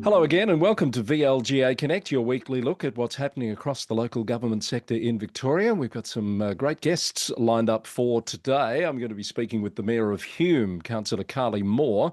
Hello again and welcome to VLGA Connect, your weekly look at what's happening across the local government sector in Victoria. We've got some great guests lined up for today. I'm going to be speaking with the Mayor of Hume, Councillor Carly Moore,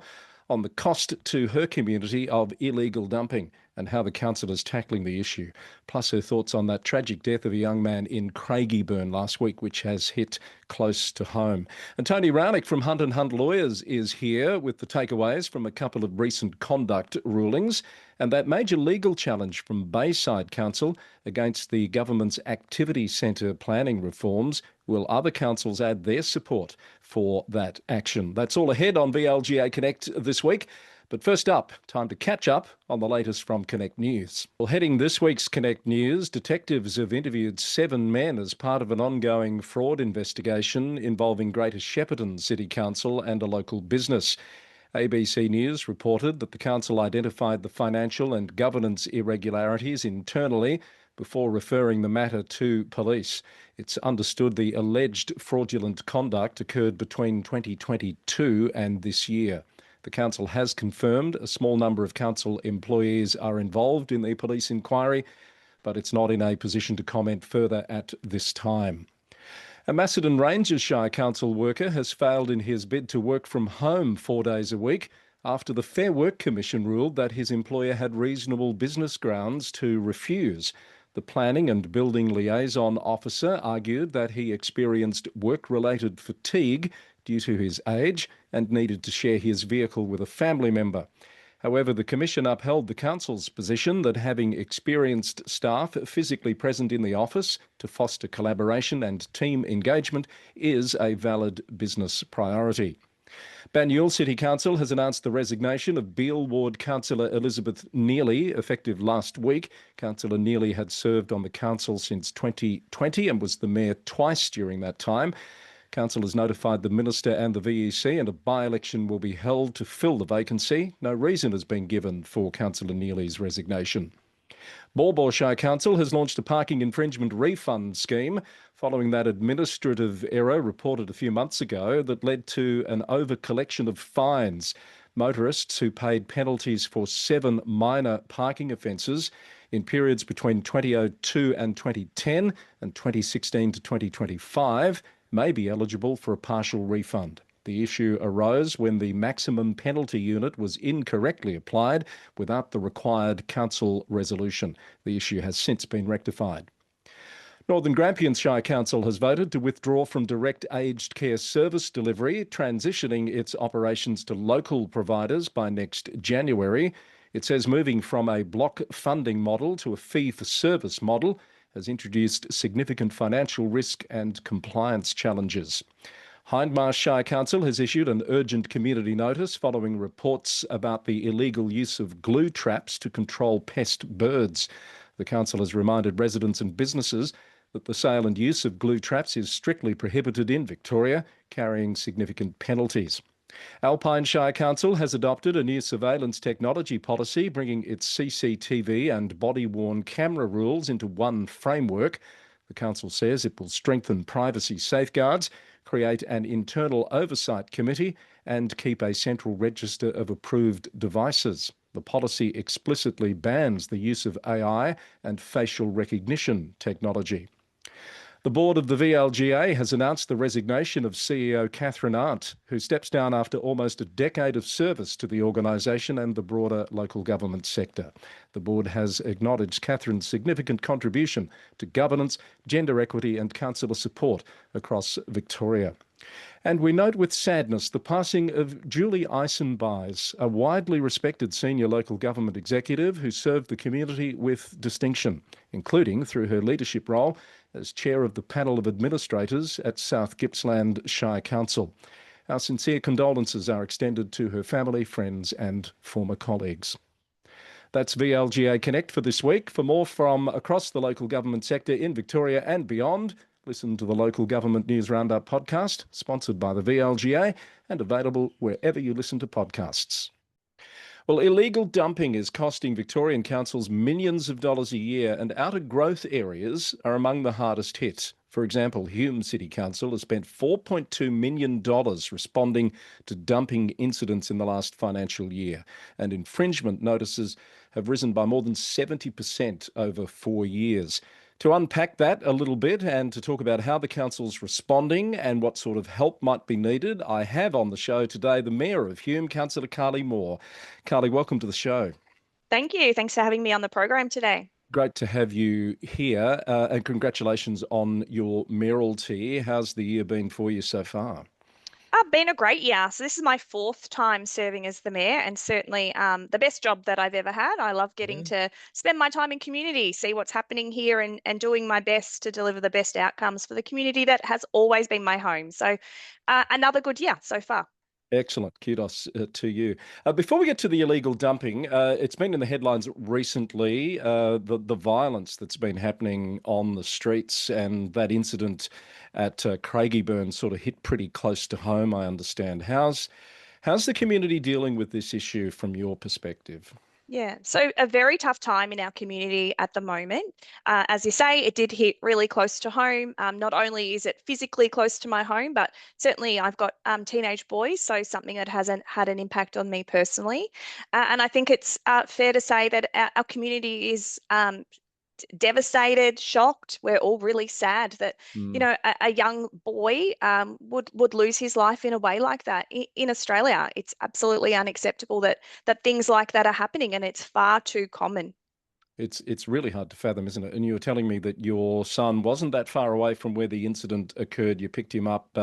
on the cost to her community of illegal dumping and how the council is tackling the issue, plus her thoughts on that tragic death of a young man in Craigieburn last week, which has hit close to home. And Tony Raunic from Hunt & Hunt Lawyers is here with the takeaways from a couple of recent conduct rulings and that major legal challenge from Bayside Council against the government's activity centre planning reforms. Will other councils add their support for that action? That's all ahead on VLGA Connect this week. But first up, time to catch up on the latest from Connect News. Well, heading this week's Connect News, detectives have interviewed 7 men as part of an ongoing fraud investigation involving Greater Shepparton City Council and a local business. ABC News reported that the council identified the financial and governance irregularities internally before referring the matter to police. It's understood the alleged fraudulent conduct occurred between 2022 and this year. The council has confirmed a small number of council employees are involved in the police inquiry, but it's not in a position to comment further at this time. A Macedon Ranges Shire Council worker has failed in his bid to work from home 4 days a week after the Fair Work Commission ruled that his employer had reasonable business grounds to refuse. The Planning and Building Liaison Officer argued that he experienced work-related fatigue due to his age and needed to share his vehicle with a family member. However, the Commission upheld the Council's position that having experienced staff physically present in the office to foster collaboration and team engagement is a valid business priority. Banyule City Council has announced the resignation of Beale Ward Councillor Elizabeth Neely, effective last week. Councillor Neely had served on the council since 2020 and was the mayor twice during that time. Council has notified the Minister and the VEC and a by-election will be held to fill the vacancy. No reason has been given for Councillor Neely's resignation. Baw Baw Shire Council has launched a parking infringement refund scheme following that administrative error reported a few months ago that led to an over-collection of fines. Motorists who paid penalties for 7 minor parking offences in periods between 2002 and 2010 and 2016 to 2025 may be eligible for a partial refund. The issue arose when the maximum penalty unit was incorrectly applied without the required council resolution. The issue has since been rectified. Northern Grampian Shire Council has voted to withdraw from direct aged care service delivery, transitioning its operations to local providers by next January. It says moving from a block funding model to a fee-for-service model has introduced significant financial risk and compliance challenges. Hindmarsh Shire Council has issued an urgent community notice following reports about the illegal use of glue traps to control pest birds. The council has reminded residents and businesses that the sale and use of glue traps is strictly prohibited in Victoria, carrying significant penalties. Alpine Shire Council has adopted a new surveillance technology policy, bringing its CCTV and body-worn camera rules into one framework. The council says it will strengthen privacy safeguards, create an internal oversight committee, and keep a central register of approved devices. The policy explicitly bans the use of AI and facial recognition technology. The board of the VLGA has announced the resignation of CEO Catherine Arndt, who steps down after almost a decade of service to the organisation and the broader local government sector. The board has acknowledged Catherine's significant contribution to governance, gender equity and councillor support across Victoria. And we note with sadness the passing of Julie Eisenbeis, a widely respected senior local government executive who served the community with distinction, including through her leadership role as chair of the panel of administrators at South Gippsland Shire Council. Our sincere condolences are extended to her family, friends and former colleagues. That's VLGA Connect for this week. For more from across the local government sector in Victoria and beyond, listen to the Local Government News Roundup podcast, sponsored by the VLGA and available wherever you listen to podcasts. Well, illegal dumping is costing Victorian councils millions of dollars a year, and outer growth areas are among the hardest hit. For example, Hume City Council has spent $4.2 million responding to dumping incidents in the last financial year, and infringement notices have risen by more than 70% over 4 years. To unpack that a little bit and to talk about how the council's responding and what sort of help might be needed, I have on the show today the Mayor of Hume, Councillor Carly Moore. Carly, welcome to the show. Thank you. Thanks for having me on the program today. Great to have you here, and congratulations on your mayoralty. How's the year been for you so far? Been a great year. So this is my fourth time serving as the mayor, and certainly the best job that I've ever had. I love getting Yeah. to spend my time in community, see what's happening here, and doing my best to deliver the best outcomes for the community that has always been my home. So another good year so far. Excellent. Kudos to you. Before we get to the illegal dumping, it's been in the headlines recently, the violence that's been happening on the streets, and that incident at Craigieburn sort of hit pretty close to home, I understand. How's the community dealing with this issue from your perspective? Yeah, so a very tough time in our community at the moment. As you say, it did hit really close to home. Not only is it physically close to my home, but certainly I've got teenage boys, so something that hasn't had an impact on me personally. And I think it's fair to say that our community is devastated, shocked. We're all really sad that, Mm. a young boy would lose his life in a way like that. In Australia, it's absolutely unacceptable that things like that are happening, and it's far too common. It's really hard to fathom, isn't it? And you were telling me that your son wasn't that far away from where the incident occurred. You picked him up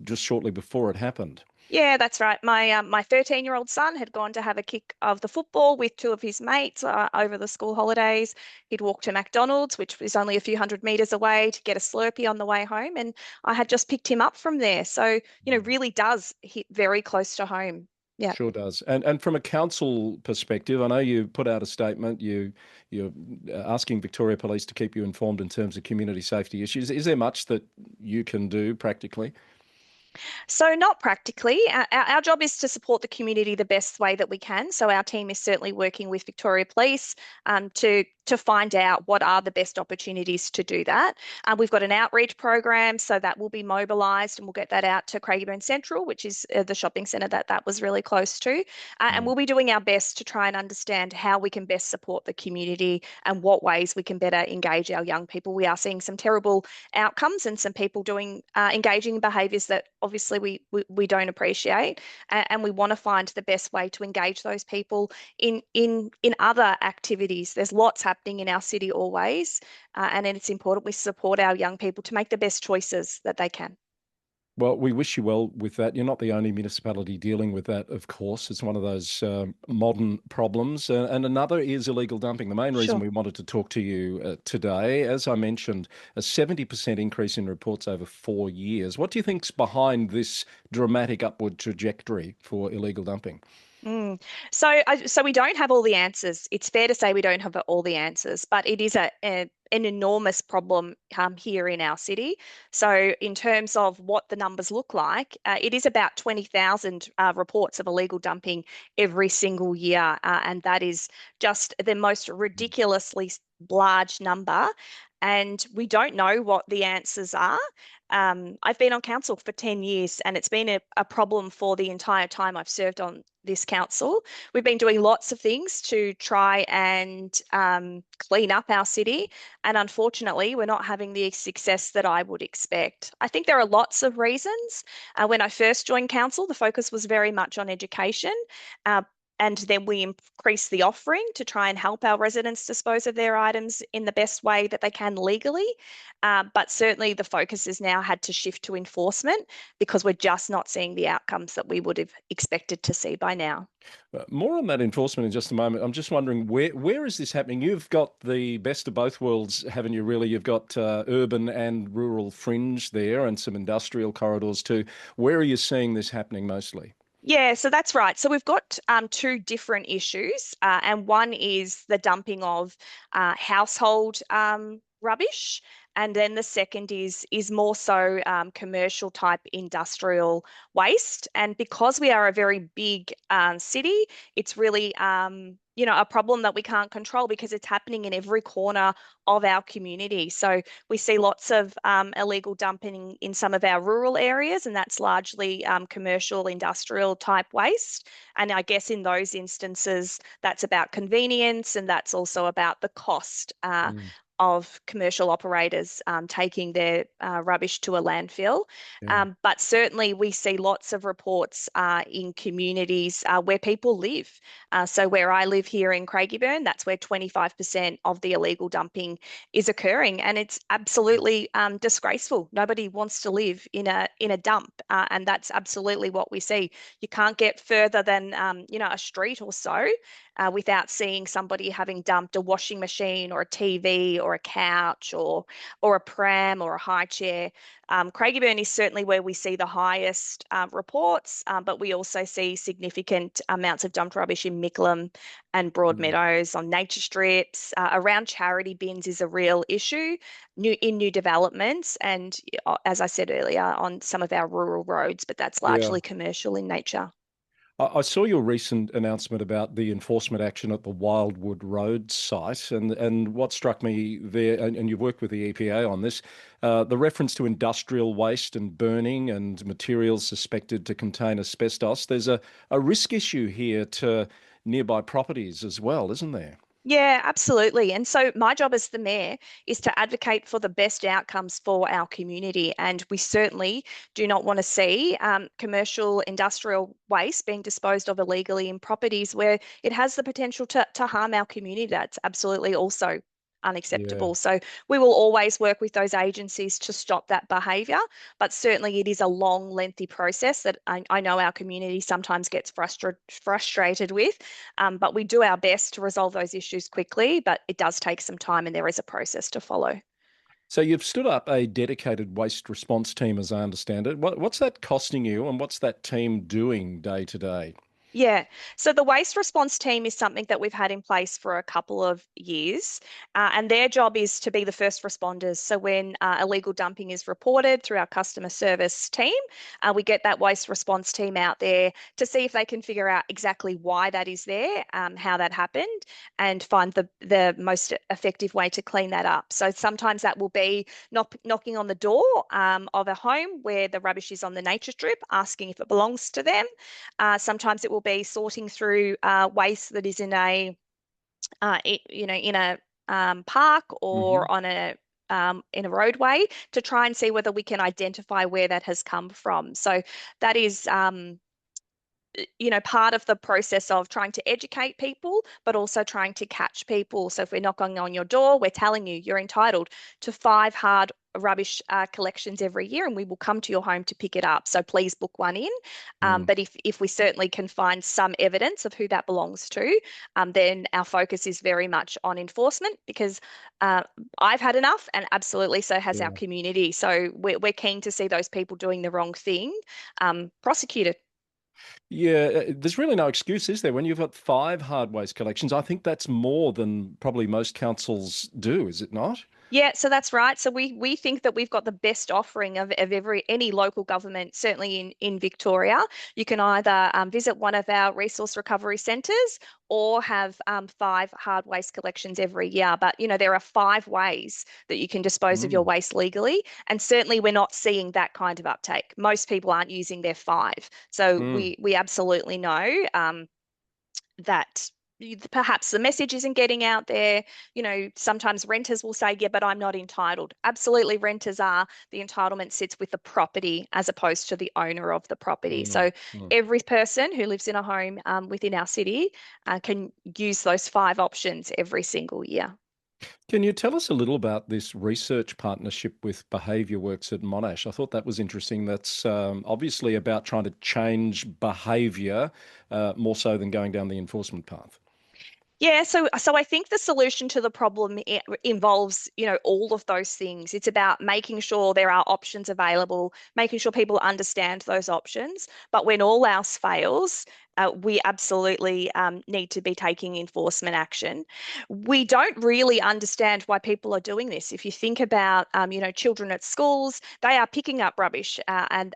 just shortly before it happened. Yeah, that's right. My 13-year-old son had gone to have a kick of the football with two of his mates over the school holidays. He'd walked to McDonald's, which was only a few hundred meters away, to get a Slurpee on the way home, and I had just picked him up from there. So, really does hit very close to home. Yeah. Sure does. And from a council perspective, I know you put out a statement. You're asking Victoria Police to keep you informed in terms of community safety issues. Is there much that you can do practically? So, not practically. Our job is to support the community the best way that we can. So, our team is certainly working with Victoria Police to find out what are the best opportunities to do that. We've got an outreach program, so that will be mobilised, and we'll get that out to Craigieburn Central, which is the shopping centre that was really close to. And Mm. we'll be doing our best to try and understand how we can best support the community and what ways we can better engage our young people. We are seeing some terrible outcomes and some people doing engaging in behaviours that obviously we don't appreciate, and we want to find the best way to engage those people in other activities. There's lots happening in our city always, and it's important we support our young people to make the best choices that they can. Well, we wish you well with that. You're not the only municipality dealing with that, of course. It's one of those modern problems. And another is illegal dumping. The main reason Sure. we wanted to talk to you today, as I mentioned, a 70% increase in reports over 4 years. What do you think's behind this dramatic upward trajectory for illegal dumping? Mm. So we don't have all the answers. It's fair to say we don't have all the answers, but it is an enormous problem here in our city. So in terms of what the numbers look like, it is about 20,000 reports of illegal dumping every single year, and that is just the most ridiculously large number. And we don't know what the answers are. I've been on council for 10 years, and it's been a problem for the entire time I've served on this council. We've been doing lots of things to try and clean up our city, and unfortunately, we're not having the success that I would expect. I think there are lots of reasons. When I first joined council, the focus was very much on education. Uh, and then we increase the offering to try and help our residents dispose of their items in the best way that they can legally. But certainly the focus has now had to shift to enforcement because we're just not seeing the outcomes that we would have expected to see by now. More on that enforcement in just a moment. I'm just wondering where is this happening? You've got the best of both worlds, haven't you? Really, you've got urban and rural fringe there, and some industrial corridors too. Where are you seeing this happening mostly? Yeah, so that's right. So we've got two different issues, and one is the dumping of household rubbish, And then the second is more so commercial type industrial waste. And because we are a very big city, it's really a problem that we can't control because it's happening in every corner of our community. So we see lots of illegal dumping in some of our rural areas, and that's largely commercial, industrial type waste. And I guess in those instances, that's about convenience and that's also about the cost. Mm. Of commercial operators taking their rubbish to a landfill. Yeah. But certainly we see lots of reports in communities where people live. So where I live here in Craigieburn, that's where 25% of the illegal dumping is occurring, and it's absolutely disgraceful. Nobody wants to live in a dump, and that's absolutely what we see. You can't get further than a street or so without seeing somebody having dumped a washing machine or a TV or a couch or a pram or a high chair. Craigieburn is certainly where we see the highest reports, but we also see significant amounts of dumped rubbish in Mickleham and Mm. Broadmeadows on nature strips. Around charity bins is a real issue in new developments, and as I said earlier, on some of our rural roads, but that's Yeah. largely commercial in nature. I saw your recent announcement about the enforcement action at the Wildwood Road site, and what struck me there, and you've worked with the EPA on this, the reference to industrial waste and burning and materials suspected to contain asbestos. There's a risk issue here to nearby properties as well, isn't there? Yeah, absolutely. And so my job as the mayor is to advocate for the best outcomes for our community. And we certainly do not want to see commercial industrial waste being disposed of illegally in properties where it has the potential to harm our community. That's absolutely also Yeah. unacceptable. So we will always work with those agencies to stop that behaviour. But certainly it is a long, lengthy process that I know our community sometimes gets frustrated with. But we do our best to resolve those issues quickly, but it does take some time and there is a process to follow. So you've stood up a dedicated waste response team, as I understand it. What's that costing you, and what's that team doing day to day? Yeah. So the waste response team is something that we've had in place for a couple of years, and their job is to be the first responders. So when illegal dumping is reported through our customer service team, we get that waste response team out there to see if they can figure out exactly why that is there, how that happened, and find the most effective way to clean that up. So sometimes that will be knocking on the door of a home where the rubbish is on the nature strip, asking if it belongs to them. Sometimes it will be sorting through waste that is in a park Hmm. or on in a roadway to try and see whether we can identify where that has come from. So that is part of the process of trying to educate people, but also trying to catch people. So if we're knocking on your door, we're telling you you're entitled to 5 hard rubbish collections every year, and we will come to your home to pick it up. So please book one in. Mm. But if we certainly can find some evidence of who that belongs to, then our focus is very much on enforcement because uh, I've had enough, and absolutely so has our Yeah. community. So we're keen to see those people doing the wrong thing prosecuted. Yeah, there's really no excuse, is there? When you've got 5 hard waste collections, I think that's more than probably most councils do, is it not? Yeah, so that's right. So we think that we've got the best offering of any local government, certainly in Victoria. You can either visit one of our resource recovery centres or have 5 hard waste collections every year. But there are 5 ways that you can dispose of your Mm. waste legally, and certainly we're not seeing that kind of uptake. Most people aren't using their 5, so Mm. we absolutely know. That perhaps the message isn't getting out there. Sometimes renters will say, yeah, but I'm not entitled. Absolutely, renters are. The entitlement sits with the property as opposed to the owner of the property. Mm. So Mm. every person who lives in a home within our city can use those 5 options every single year. Can you tell us a little about this research partnership with Behaviour Works at Monash? I thought that was interesting. That's obviously about trying to change behaviour more so than going down the enforcement path. Yeah, so I think the solution to the problem involves, all of those things. It's about making sure there are options available, making sure people understand those options. But when all else fails, we absolutely need to be taking enforcement action. We don't really understand why people are doing this. If you think about, children at schools, they are picking up rubbish and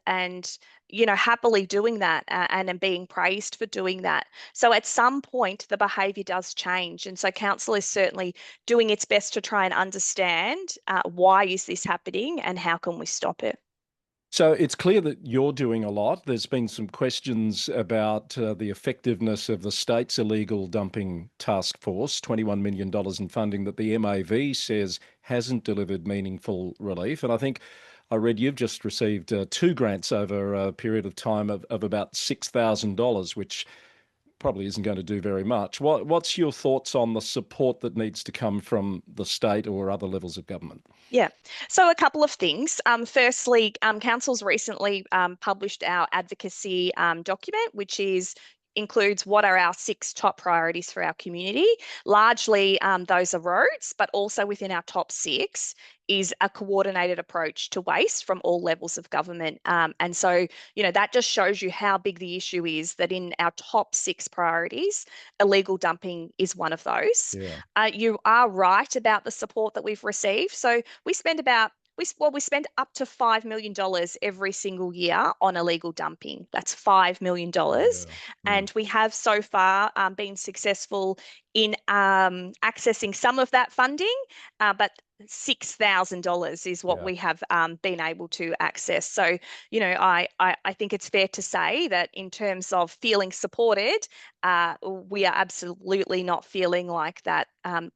happily doing that and being praised for doing that. So at some point, the behaviour does change, and so council is certainly doing its best to try and understand why is this happening and how can we stop it. So it's clear that you're doing a lot. There's been some questions about the effectiveness of the state's illegal dumping task force, $21 million in funding that the MAV says hasn't delivered meaningful relief. And I think I read you've just received two grants over a period of time of about $6,000, which probably isn't going to do very much. What's your thoughts on the support that needs to come from the state or other levels of government? Yeah. So a couple of things. Firstly, council's recently published our advocacy document, which includes what are our 6 top priorities for our community. Largely, those are roads, but also within our top 6 is a coordinated approach to waste from all levels of government. And so, that just shows you how big the issue is that in our top 6 priorities, illegal dumping is one of those. Yeah. You are right about the support that we've received. So we spend about we spend up to $5 million every single year on illegal dumping. That's $5 million. Yeah. Mm. And we have so far been successful in accessing some of that funding, but $6,000 is what Yeah. we have been able to access. So, I think it's fair to say that in terms of feeling supported, we are absolutely not feeling like that Yeah.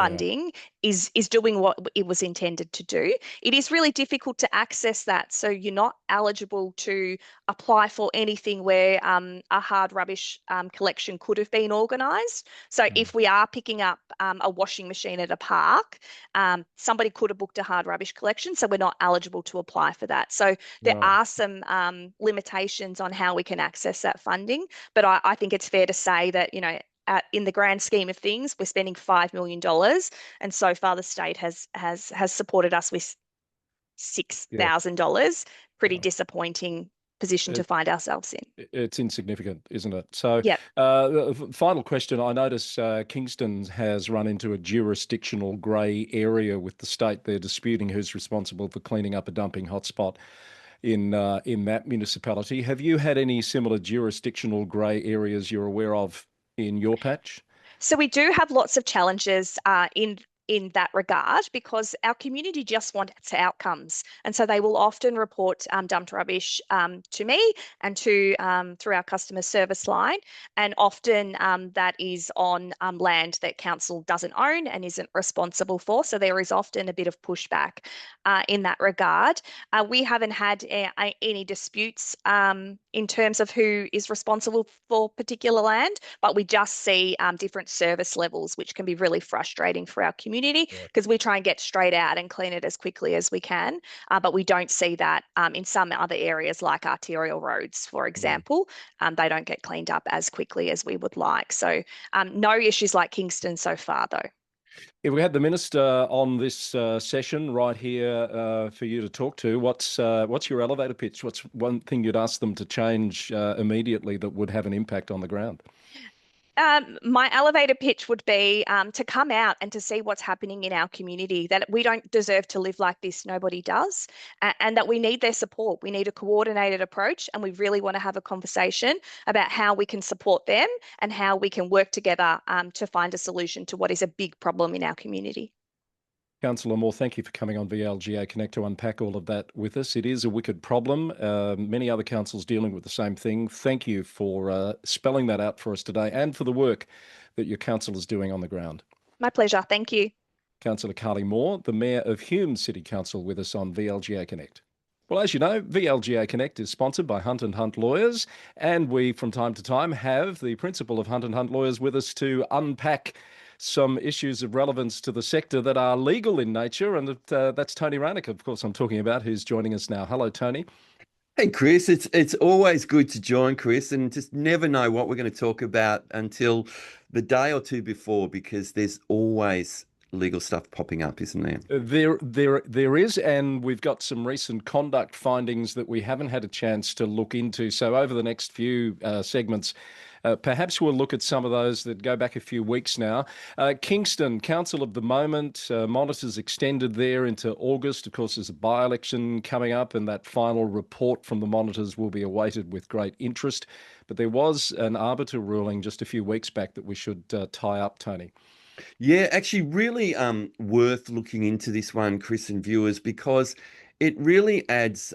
funding is doing what it was intended to do. It is really difficult to access that. So you're not eligible to apply for anything where a hard rubbish collection could have been organised. So Mm. if we are picking up a washing machine at a park, somebody could have booked a hard rubbish collection. So we're not eligible to apply for that. So there Right. are some limitations on how we can access that funding. But I think it's fair to say that, in the grand scheme of things, we're spending $5 million, and so far the state has supported us with Yeah. $6,000. Pretty Yeah. disappointing position to It, find ourselves in. it's insignificant, isn't it? So, Yep. final question. I notice Kingston has run into a jurisdictional grey area with the state. They're disputing who's responsible for cleaning up a dumping hotspot in that municipality. Have you had any similar jurisdictional grey areas you're aware of in your patch? So we do have lots of challenges in that regard because our community just wants outcomes, and so they will often report dumped rubbish to me and to through our customer service line, and often that is on land that council doesn't own and isn't responsible for. So there is often a bit of pushback in that regard. We haven't had any disputes in terms of who is responsible for particular land, but we just see different service levels, which can be really frustrating for our community Yeah. because we try and get straight out and clean it as quickly as we can. But we don't see that in some other areas like arterial roads, for Mm. example. They don't get cleaned up as quickly as we would like. So no issues like Kingston so far, though. If we had the minister on this session right here for you to talk to, what's your elevator pitch? What's one thing you'd ask them to change immediately that would have an impact on the ground? My elevator pitch would be to come out and to see what's happening in our community, that we don't deserve to live like this, nobody does, and that we need their support. We need a coordinated approach, and we really want to have a conversation about how we can support them and how we can work together to find a solution to what is a big problem in our community. Councillor Moore, thank you for coming on VLGA Connect to unpack all of that with us. It is a wicked problem. Many other councils dealing with the same thing. Thank you for spelling that out for us today and for the work that your council is doing on the ground. My pleasure. Thank you. Councillor Carly Moore, the Mayor of Hume City Council, with us on VLGA Connect. Well, as you know, VLGA Connect is sponsored by Hunt and Hunt Lawyers, and we, from time to time, have the principal of Hunt and Hunt Lawyers with us to unpack some issues of relevance to the sector that are legal in nature, and that's Tony Raunic, of course, I'm talking about, who's joining us now. Hello, Tony. Hey Chris, it's always good to join Chris, and just never know what we're going to talk about until the day or two before, because there's always legal stuff popping up, isn't there? There is, and we've got some recent conduct findings that we haven't had a chance to look into. So over the next few segments, perhaps we'll look at some of those that go back a few weeks now. Kingston Council of the moment, monitors extended there into August. Of course, there's a by-election coming up, and that final report from the monitors will be awaited with great interest. But there was an arbiter ruling just a few weeks back that we should tie up, Tony. Yeah, actually, really worth looking into this one, Chris and viewers, because it really adds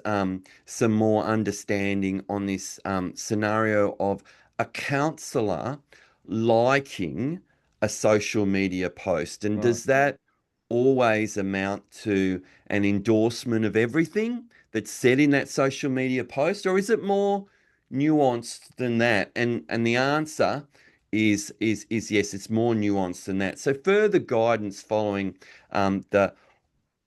some more understanding on this scenario of a councillor liking a social media post. And Right. does that always amount to an endorsement of everything that's said in that social media post, or is it more nuanced than that? And the answer is yes, it's more nuanced than that. So further guidance following the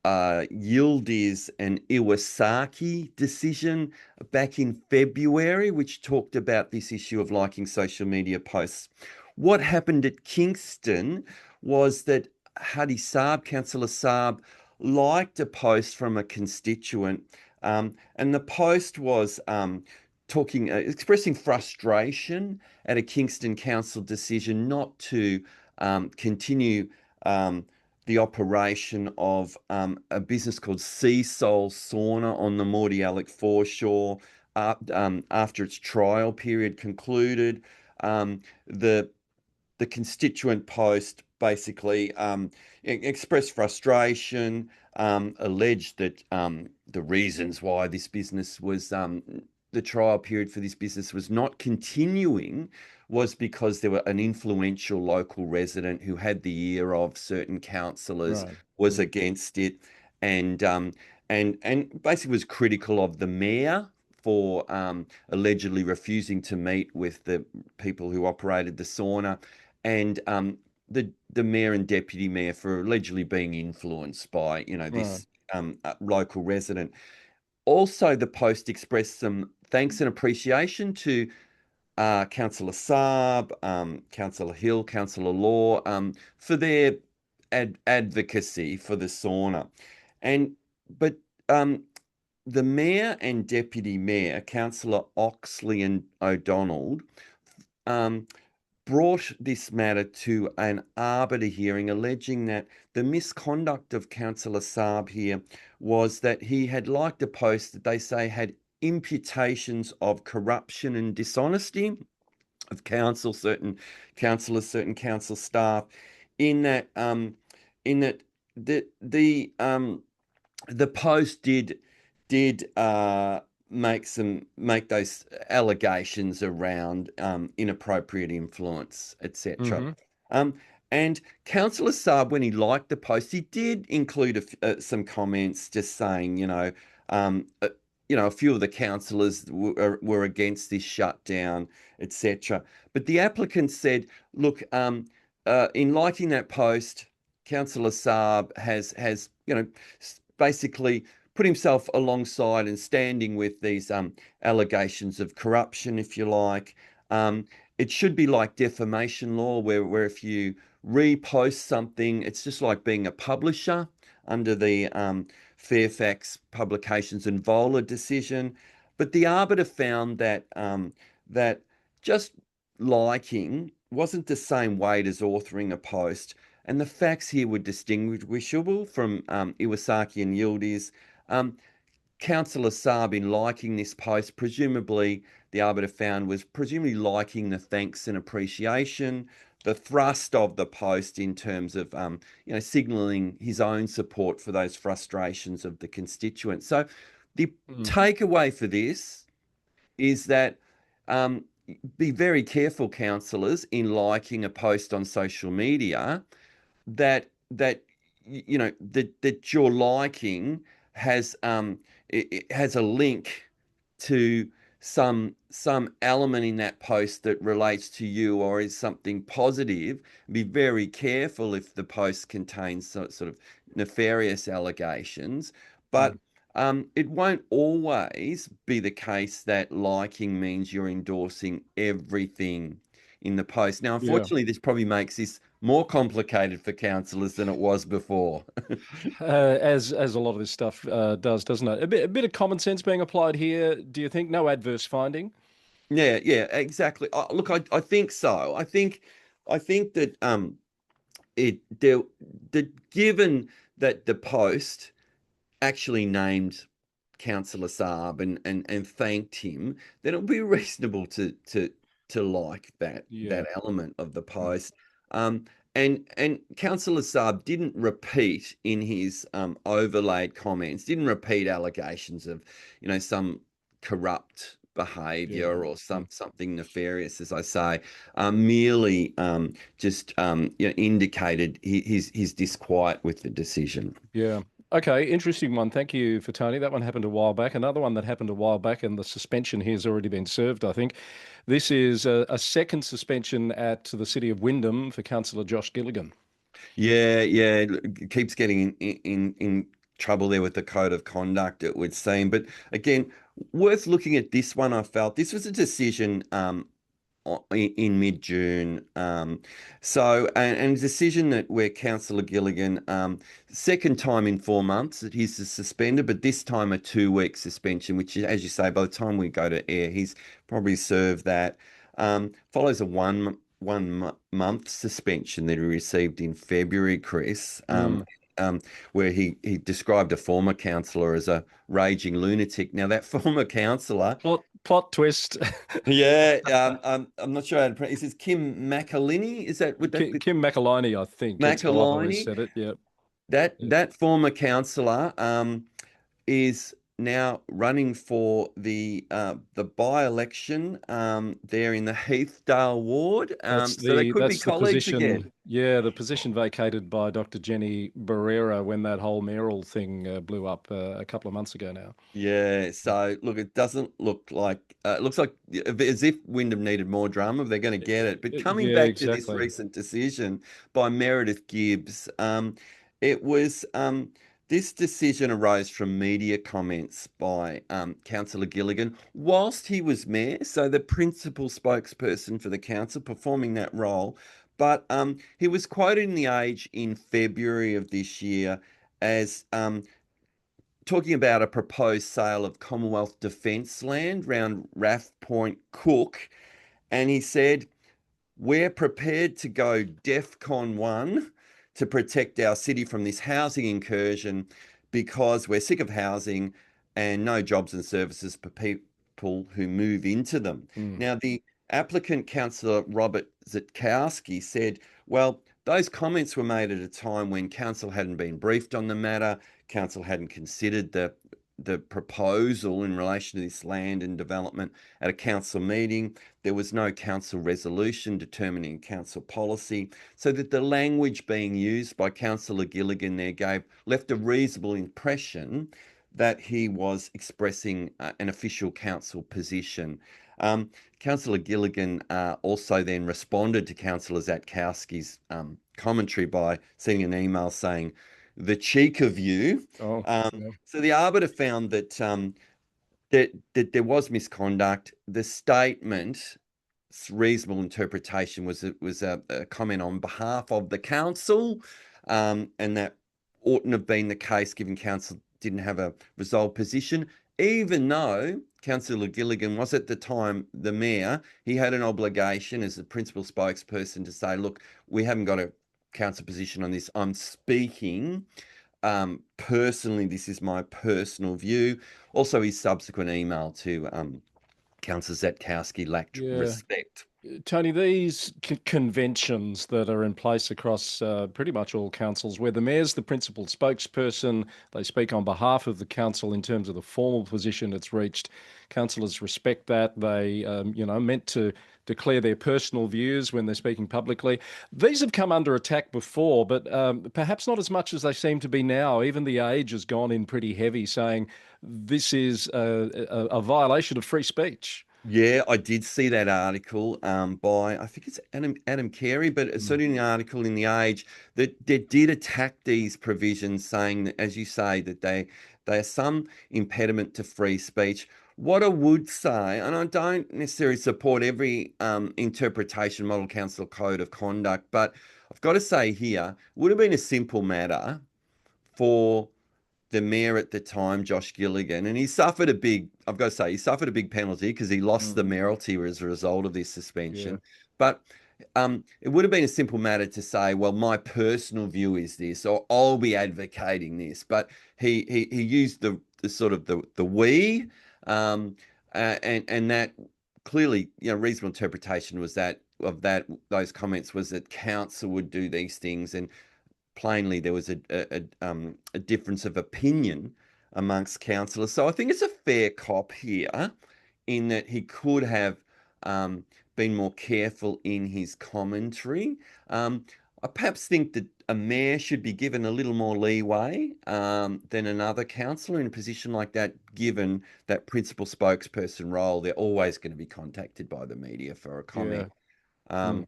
Yildiz and Iwasaki decision back in February, which talked about this issue of liking social media posts. What happened at Kingston was that Hadi Saab, Councillor Saab, liked a post from a constituent, and the post was expressing frustration at a Kingston Council decision not to continue the operation of a business called Sea Soul Sauna on the Mordialloc foreshore after its trial period concluded. The constituent post basically expressed frustration, alleged that the reasons why this business was the trial period for this business was not continuing was because there were an influential local resident who had the ear of certain councillors, Right. was against it, and basically was critical of the mayor for allegedly refusing to meet with the people who operated the sauna, and the mayor and deputy mayor for allegedly being influenced by Right. this local resident. Also, the post expressed some thanks and appreciation to Councillor Saab, Councillor Hill, Councillor Law, for their advocacy for the sauna. But the mayor and deputy mayor, Councillor Oxley and O'Donnell, brought this matter to an arbiter hearing, alleging that the misconduct of Councillor Saab here was that he had liked a post that they say had imputations of corruption and dishonesty of certain councillors, certain council staff, in that the post did make those allegations around inappropriate influence, etc. Hmm. Um, and Councillor Saab, when he liked the post, he did include some comments just saying, a few of the councillors were against this shutdown, etc. But the applicant said, look, in liking that post, Councillor Saab has basically put himself alongside and standing with these allegations of corruption, if you like. It should be like defamation law, where if you repost something, it's just like being a publisher under the Fairfax Publications and Vola decision. But the arbiter found that just liking wasn't the same weight as authoring a post, and the facts here were distinguishable from Iwasaki and Yildiz. Um, Councillor Saab, in liking this post, presumably the arbiter found was presumably liking the thanks and appreciation, the thrust of the post in terms of signalling his own support for those frustrations of the constituents. So the takeaway for this is that be very careful, councillors, in liking a post on social media that your liking has it has a link to some element in that post that relates to you or is something positive. Be very careful if the post contains sort of nefarious allegations, but it won't always be the case that liking means you're endorsing everything in the post. Now, Yeah. unfortunately, this probably makes this more complicated for councillors than it was before. As a lot of this stuff does, doesn't it? A bit of common sense being applied here. Do you think? No adverse finding. Yeah, exactly. Look, I think so. I think that it there that given that the Post actually named Councillor Saab and thanked him, then it would be reasonable to like Yeah. that element of the Mm. Post. Um, and Councillor Saab didn't repeat in his overlaid comments, didn't repeat allegations of, some corrupt Yeah. behaviour or Mm. something nefarious, as I say. Merely just indicated his disquiet with the decision. Yeah. Okay, interesting one. Thank you for Tony. That one happened a while back. Another one that happened a while back, and the suspension here has already been served, I think. This is a second suspension at the City of Wyndham for Councillor Josh Gilligan. Yeah, keeps getting in trouble there with the code of conduct, it would seem. But again, worth looking at this one. I felt this was a decision in mid-June. And a decision that where Councillor Gilligan, second time in 4 months that he's suspended, but this time a 2-week suspension, which, as you say, by the time we go to air, he's probably served that. Follows a one month suspension that he received in February, Chris. Mm. Where he described a former councillor as a raging lunatic. Now, that former councillor, Plot twist. yeah, I'm not sure how to pronounce. He says Kim McAliney. Would that be Kim McAliney, I think. It's how I've always McAliney? said it. Yeah. That Yeah. that former councillor is now running for the by-election there in the Heathdale ward. So they could be That's the colleagues position. again. Yeah, the position vacated by Dr. Jenny Barrera when that whole mayoral thing blew up a couple of months ago now. Yeah, so look, it doesn't look like it looks like as if Wyndham needed more drama. They're going to get it. But coming Yeah, back to this exactly. recent decision by Meredith Gibbs, it was this decision arose from media comments by Councillor Gilligan whilst he was mayor, so the principal spokesperson for the council performing that role. But he was quoted in the Age in February of this year as talking about a proposed sale of Commonwealth Defence land round Raff Point Cook. And he said, we're prepared to go DEFCON 1 to protect our city from this housing incursion because we're sick of housing and no jobs and services for people who move into them. Mm. Now, the applicant, Councillor Robert Zitkowski, said, well, those comments were made at a time when council hadn't been briefed on the matter, council hadn't considered the proposal in relation to this land and development at a council meeting. There was no council resolution determining council policy, so that the language being used by Councillor Gilligan there left a reasonable impression that he was expressing an official council position. Councillor Gilligan also then responded to Councillor Zatkowski's commentary by sending an email saying, "The cheek of you." Oh, yeah. So the arbiter found that there was misconduct. The statement's reasonable interpretation was it was a comment on behalf of the council, and that oughtn't have been the case given council didn't have a resolved position. Even though Councillor Gilligan was at the time the mayor, he had an obligation as the principal spokesperson to say, look, we haven't got a council position on this. I'm speaking personally, this is my personal view. Also, his subsequent email to Councillor Zatkowski lacked Yeah. respect. Tony, these conventions that are in place across pretty much all councils, where the mayor's the principal spokesperson, they speak on behalf of the council in terms of the formal position it's reached. Councillors respect that. They, meant to declare their personal views when they're speaking publicly. These have come under attack before, but perhaps not as much as they seem to be now. Even the Age has gone in pretty heavy, saying this is a violation of free speech. Yeah, I did see that article by I think it's Adam Carey, but it's Mm. certainly an article in the Age that did attack these provisions, saying that, as you say, that they are some impediment to free speech. What I would say, and I don't necessarily support every interpretation model council code of conduct, but I've got to say here, would have been a simple matter for the mayor at the time, Josh Gilligan, and I've got to say, he suffered a big penalty because he lost the mayoralty as a result of this Yeah. suspension. But it would have been a simple matter to say, well, my personal view is this, or I'll be advocating this. But he used the sort of the we, and that clearly, reasonable interpretation was that those comments was that council would do these things, and plainly there was a difference of opinion amongst councillors. So I think it's a fair cop here in that he could have been more careful in his commentary. I perhaps think that a mayor should be given a little more leeway than another councillor in a position like that, given that principal spokesperson role. They're always going to be contacted by the media for a comment. Yeah.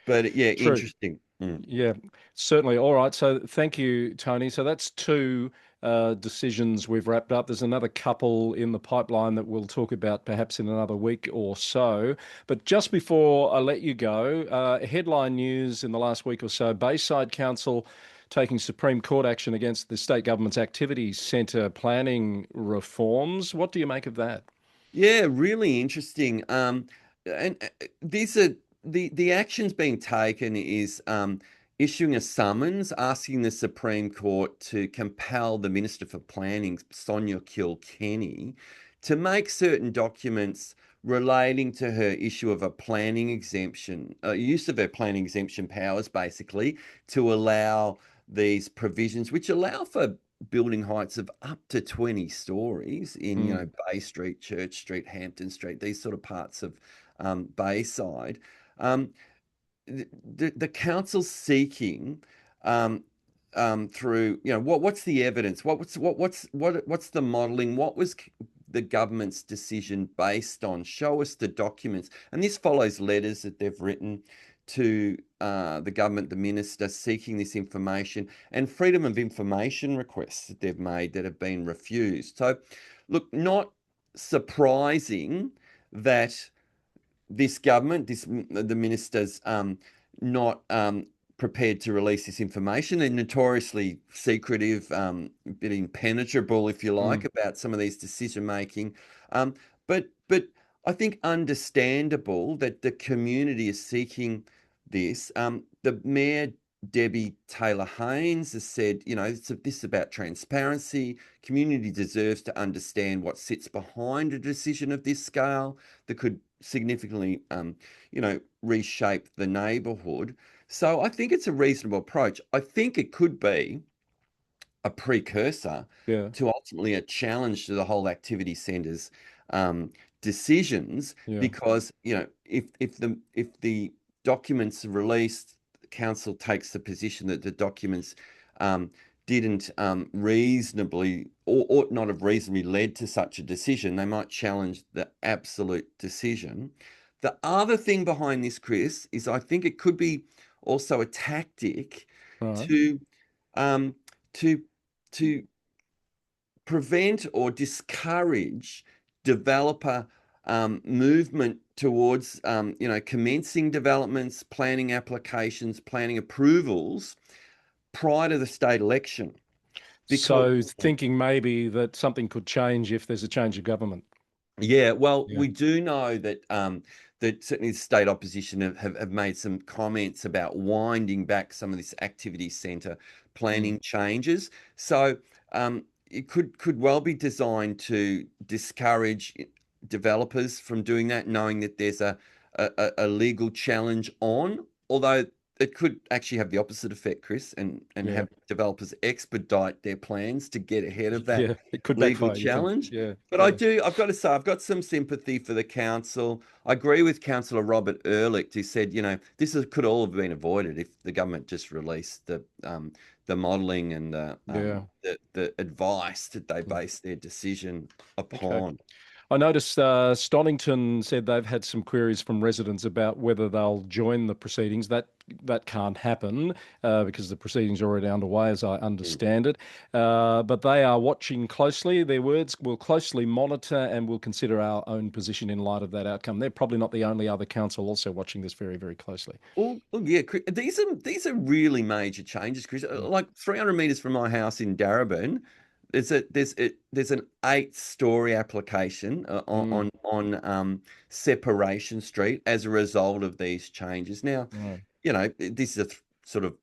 But yeah, True. interesting. Yeah, certainly. All right. So thank you, Tony. So that's two decisions we've wrapped up. There's another couple in the pipeline that we'll talk about perhaps in another week or so. But just before I let you go, headline news in the last week or so, Bayside Council taking Supreme Court action against the state government's activity centre planning reforms. What do you make of that? Yeah, really interesting. And these are the actions being taken is issuing a summons asking the Supreme Court to compel the Minister for Planning, Sonia Kilkenny, to make certain documents relating to her issue of a planning exemption, use of her planning exemption powers, basically, to allow these provisions, which allow for building heights of up to 20 stories in, Bay Street, Church Street, Hampton Street, these sort of parts of Bayside. The council's seeking through, what's the evidence? What's the modelling? What was the government's decision based on? Show us the documents. And this follows letters that they've written to the government, the minister, seeking this information, and freedom of information requests that they've made that have been refused. So, look, not surprising that this government, the minister's not prepared to release this information. They're notoriously secretive, a bit impenetrable, if you like, about some of these decision making. But I think understandable that the community is seeking this. The Mayor, Debbie Taylor-Haynes, has said, this is about transparency. Community deserves to understand what sits behind a decision of this scale that could significantly, reshape the neighbourhood. So I think it's a reasonable approach. I think it could be a precursor to ultimately a challenge to the whole activity centre's decisions, because if the documents are released, the council takes the position that the documents didn't reasonably or ought not have reasonably led to such a decision, they might challenge the absolute decision. The other thing behind this, Chris, is I think it could be also a tactic to to prevent or discourage developer movement towards commencing developments, planning applications, planning approvals prior to the state election. So thinking maybe that something could change if there's a change of government. Yeah, well, we do know that that certainly the state opposition have made some comments about winding back some of this activity centre planning changes. So it could well be designed to discourage developers from doing that, knowing that there's a legal challenge on, although it could actually have the opposite effect, Chris, and have developers expedite their plans to get ahead of that it could legal backfire, challenge. But I I've got to say, I've got some sympathy for the council. I agree with Councillor Robert Ehrlich, who said, could all have been avoided if the government just released the modelling and the advice that they based their decision upon. I noticed Stonington said they've had some queries from residents about whether they'll join the proceedings. That can't happen because the proceedings are already underway, as I Mm. understand it. But they are watching closely. Their words will closely monitor and will consider our own position in light of that outcome. They're probably not the only other council also watching this very, very closely. Yeah, these are really major changes, Chris. Mm. Like 300 meters from my house in Darebin, there's an 8-story application Mm. on Separation Street as a result of these changes. Now, Right. this is a sort of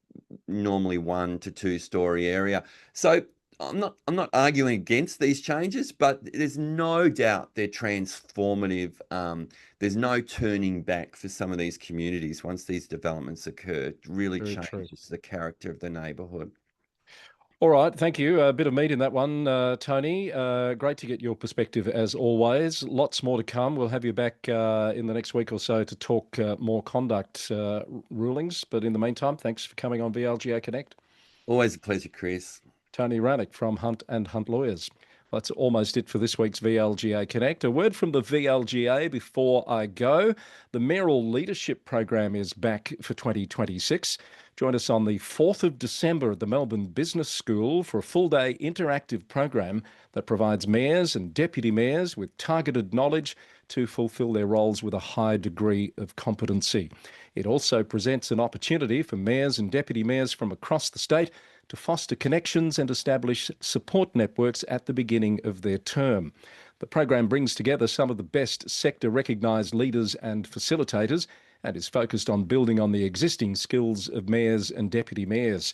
normally 1 to 2 story area. So I'm not arguing against these changes, but there's no doubt they're transformative. There's no turning back for some of these communities once these developments occur. It really Very true. changes the character of the neighbourhood. All right, thank you. A bit of meat in that one, Tony. Great to get your perspective as always. Lots more to come. We'll have you back in the next week or so to talk more conduct rulings. But in the meantime, thanks for coming on VLGA Connect. Always a pleasure, Chris. Tony Raunic from Hunt and Hunt Lawyers. Well, that's almost it for this week's VLGA Connect. A word from the VLGA before I go. The Mayoral Leadership Program is back for 2026. Join us on the 4th of December at the Melbourne Business School for a full-day interactive program that provides mayors and deputy mayors with targeted knowledge to fulfil their roles with a high degree of competency. It also presents an opportunity for mayors and deputy mayors from across the state to foster connections and establish support networks at the beginning of their term. The program brings together some of the best sector-recognised leaders and facilitators and is focused on building on the existing skills of mayors and deputy mayors.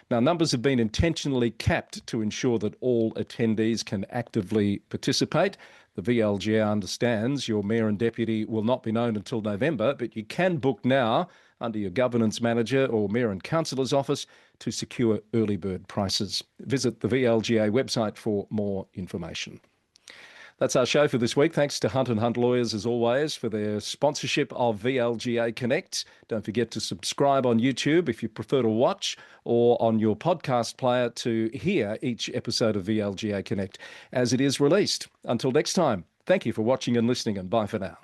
Now, numbers have been intentionally capped to ensure that all attendees can actively participate. The VLGA understands your mayor and deputy will not be known until November, but you can book now under your governance manager or mayor and councillor's office to secure early bird prices. Visit the VLGA website for more information. That's our show for this week. Thanks to Hunt and Hunt Lawyers, as always, for their sponsorship of VLGA Connect. Don't forget to subscribe on YouTube if you prefer to watch, or on your podcast player to hear each episode of VLGA Connect as it is released. Until next time, thank you for watching and listening, and bye for now.